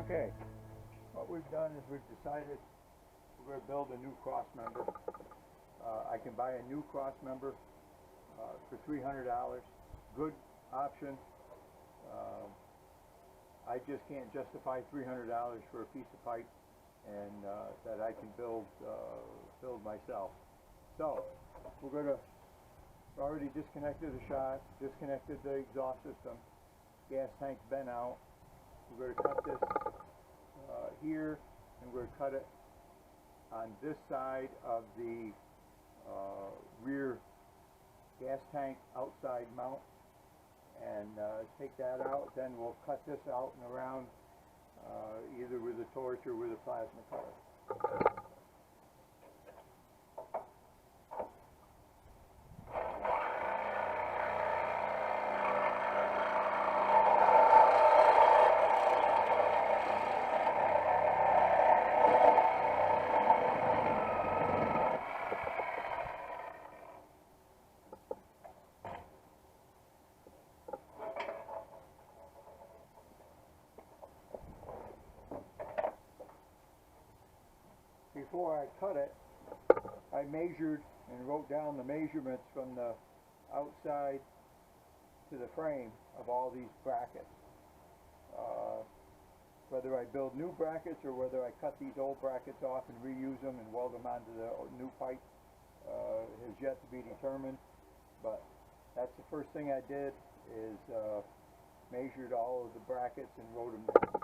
Okay, what we've done is we've decided we're going to build a new Crossmember. I can buy a new Crossmember for $300. Good option. I just can't justify $300 for a piece of pipe and that I can build myself. So we're going to already disconnected the shot, disconnected the exhaust system, gas tank's been out. We're going to cut this here, and we're going to cut it on this side of the rear gas tank outside mount, and take that out. Then we'll cut this out and around either with a torch or with a plasma cutter. Before I cut it, I measured and wrote down the measurements from the outside to the frame of all these brackets. Whether I build new brackets or whether I cut these old brackets off and reuse them and weld them onto the new pipe has yet to be determined. But that's the first thing I did, is measured all of the brackets and wrote them down.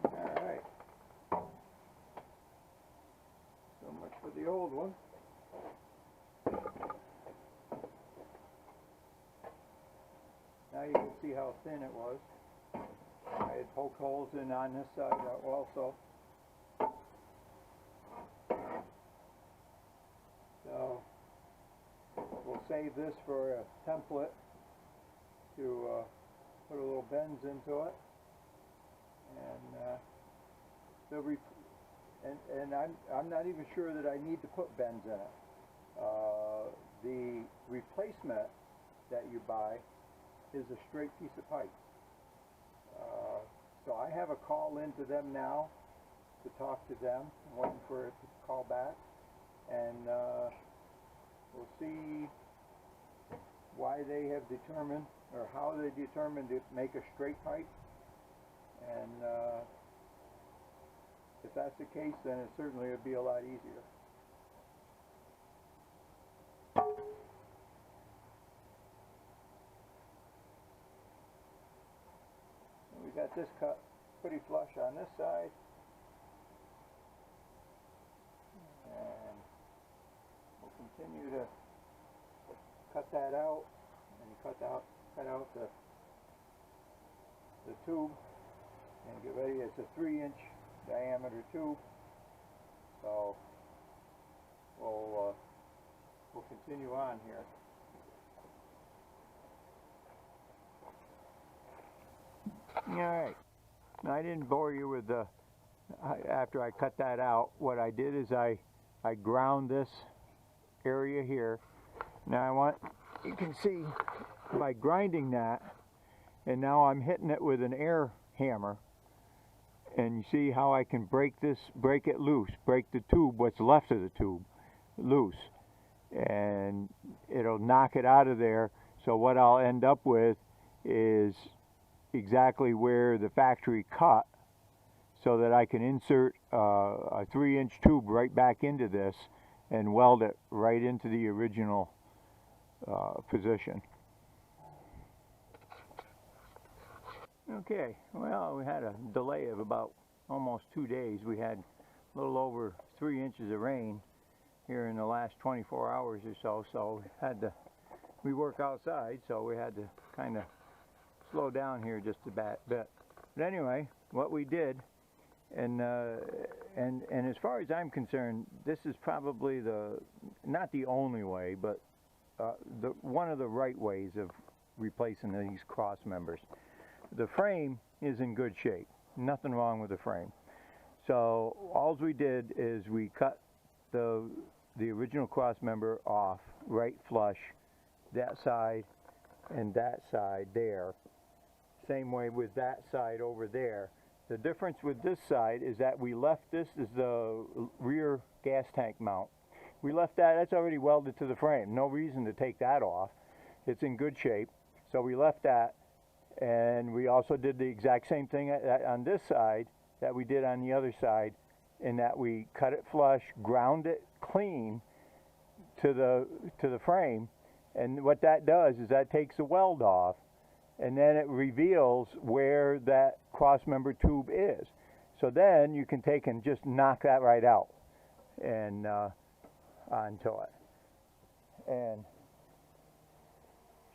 Alright, so much for the old one. Now you can see how thin it was. I had poked holes in on this side also. So we'll save this for a template to put a little bends into it, and I'm not even sure that I need to put bends in it. The replacement that you buy is a straight piece of pipe. So I have a call into them now to talk to them. I'm waiting for it to call back, and we'll see why they have determined, or how they determined to make a straight pipe. And if that's the case, then it certainly would be a lot easier. We got this cut pretty flush on this side, and we'll continue to cut that out, and cut out the tube, and get ready. It's a 3-inch diameter tube, so we'll continue continue on here. Alright, now I didn't bore you with the, after I cut that out, what I did is I ground this area here. Now you can see by grinding that, and now I'm hitting it with an air hammer, and you see how I can break it loose, break the tube, what's left of the tube, loose, and it'll knock it out of there. So what I'll end up with is exactly where the factory cut, so that I can insert a 3-inch tube right back into this and weld it right into the original position. Okay, well, we had a delay of about almost 2 days. We had a little over 3 inches of rain here in the last 24 hours or so we work outside, so we had to kind of slow down here just a bit. But anyway, what we did, and as far as I'm concerned, this is probably not the only way, but one of the right ways of replacing these cross members. The frame is in good shape, nothing wrong with the frame. So all we did is we cut the original cross member off right flush, that side and that side there. Same way with that side over there. The difference with this side is that we left this as the rear gas tank mount. We left that's already welded to the frame. No reason to take that off. It's in good shape. So we left that, and we also did the exact same thing on this side that we did on the other side, in that we cut it flush, ground it clean to the frame, and what that does is that takes the weld off, and then it reveals where that cross member tube is. So then you can take and just knock that right out and onto it, and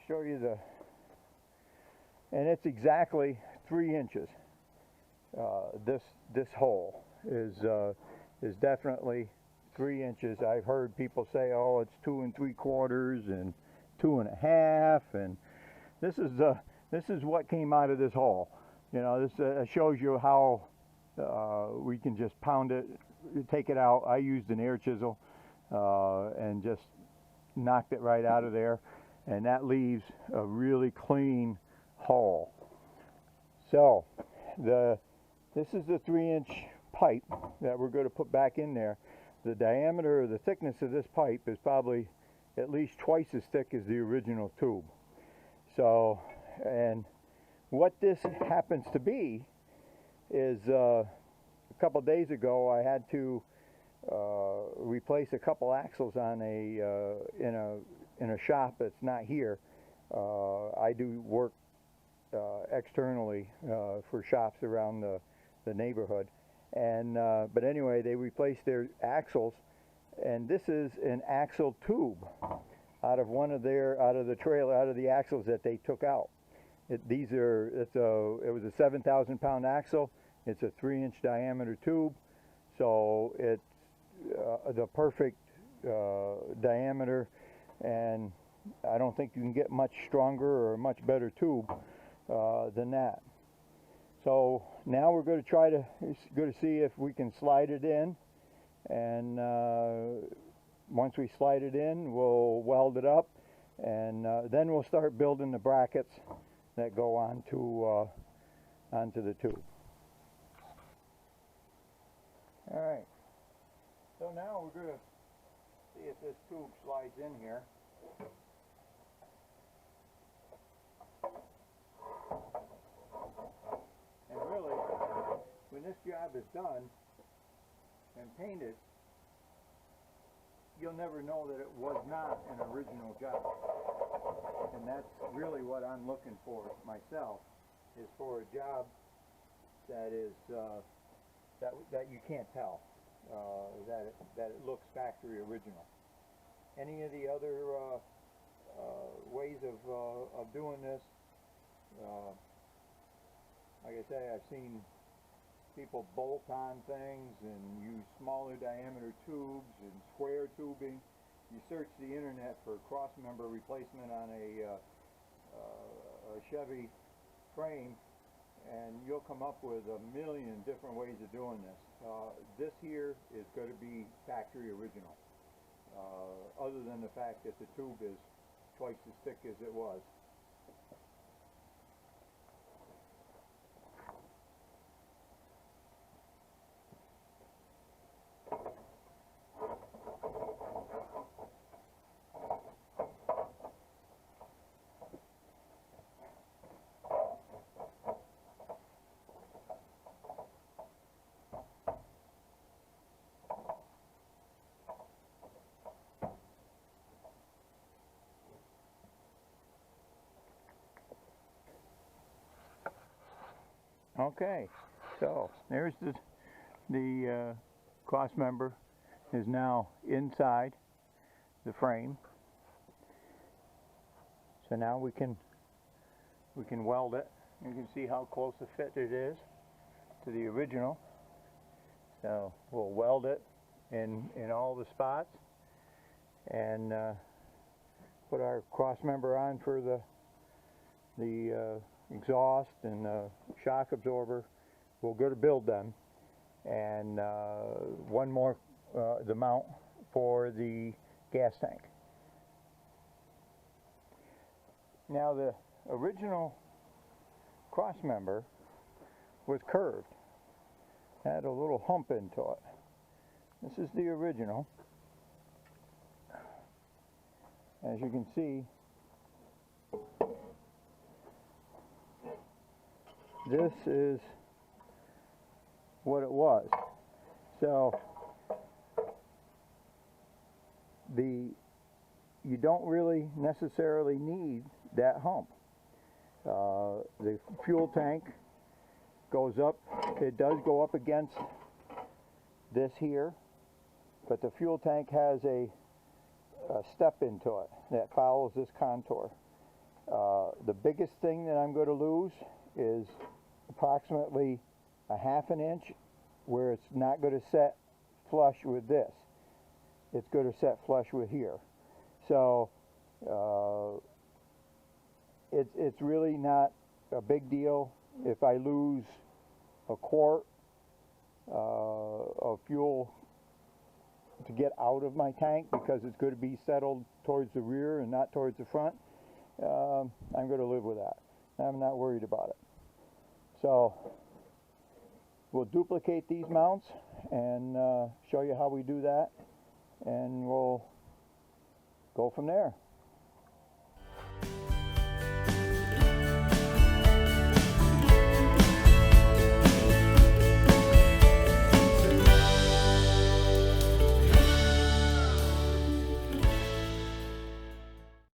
show you and it's exactly 3 inches. This hole is definitely 3 inches. I've heard people say, oh, it's 2 3/4 and 2 1/2, and this is what came out of this hole. You know, this shows you how we can just pound it, take it out. I used an air chisel and just knocked it right out of there, and that leaves a really clean hole. So this is the 3-inch pipe that we're going to put back in there. The diameter or the thickness of this pipe is probably at least twice as thick as the original tube. So, and what this happens to be is a couple days ago I had to replace a couple axles on in a shop that's not here. I do work externally for shops around the neighborhood, and but anyway, they replaced their axles, and this is an axle tube out of the axles that they took out. It was a 7,000-pound axle. It's a 3-inch diameter tube, so it's the perfect diameter, and I don't think you can get much stronger or a much better tube than that. So now we're going to see if we can slide it in, and once we slide it in, we'll weld it up, and then we'll start building the brackets that go onto the tube. All right. So now we're going to see if this tube slides in here. And really, when this job is done and painted, you'll never know that it was not an original job. And that's really what I'm looking for myself, is for a job that is that you can't tell, that it looks factory original. Any of the other ways of doing this, like I say, I've seen people bolt on things and use smaller diameter tubes and square tubing, you search the internet for crossmember replacement on a Chevy frame, and you'll come up with a million different ways of doing this. This here is going to be factory original, other than the fact that the tube is twice as thick as it was. Okay, so there's the crossmember is now inside the frame. So now we can weld it. You can see how close a fit it is to the original. So we'll weld it in all the spots and put our crossmember on for the exhaust and shock absorber. We'll go to build them, and one more the mount for the gas tank. Now the original crossmember was curved, had a little hump into it. This is the original. As you can see, this is what it was. So you don't really necessarily need that hump. The fuel tank goes up, it does go up against this here, but the fuel tank has a step into it that follows this contour. The biggest thing that I'm going to lose is approximately a ½ inch where it's not going to set flush with this. It's going to set flush with here. So it's really not a big deal if I lose a quart of fuel to get out of my tank, because it's going to be settled towards the rear and not towards the front. I'm going to live with that. I'm not worried about it. So we'll duplicate these mounts and show you how we do that, and we'll go from there.